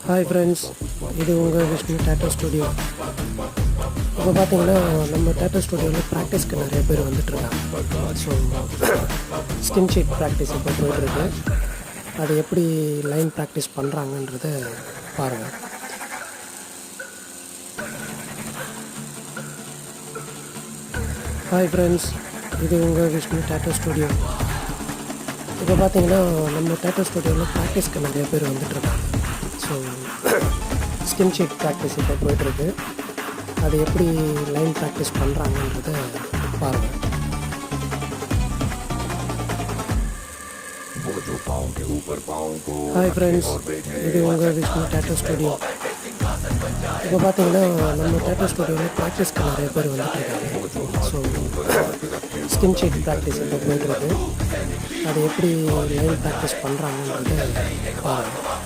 Hi friends, இது உங்கள் Vishnu டேட்டோ studio. இப்போ பார்த்தீங்கன்னா நம்ம டேட்டோ ஸ்டுடியோவில் ப்ராக்டிஸ்க்கு நிறைய பேர் வந்துட்டுருக்காங்க. ஸோ ஸ்கின் ஷீட் ப்ராக்டிஸ் இப்போ போயிட்டுருக்கு. அது எப்படி லைன் ப்ராக்டிஸ் பண்ணுறாங்கன்றத பாருங்கள். ஹாய் ஃப்ரெண்ட்ஸ், இது உங்கள் விஷ்ணு டேட்டோ ஸ்டுடியோ. இப்போ பார்த்தீங்கன்னா நம்ம டேட்டோ ஸ்டுடியோவில் ப்ராக்டிஸ்க்கு நிறைய பேர் வந்துட்டுருக்காங்க. ஸோ ஸ்கின் ஷீட் ப்ராக்டிஸ் இப்போ போயிட்டுருக்கு. அது எப்படி லைன் ப்ராக்டிஸ் பண்ணுறாங்கன்றத பாருங்கள். ஹாய் ஃப்ரெண்ட்ஸ், இது உங்கள் விஷ்ணு டேட்டோ ஸ்டுடியோ. இப்போ பார்த்தீங்கன்னா நம்ம டேட்டோ ஸ்டுடியோவில் ப்ராக்டிஸ்க்கு நிறைய பேர் வந்துட்டுருக்காங்க. ஸோ ஸ்கின் ஷீட் ப்ராக்டிஸ் இப்போ போயிட்டுருக்கு. அது எப்படி லைன் ப்ராக்டிஸ் பண்ணுறாங்கன்றத பாருங்கள்.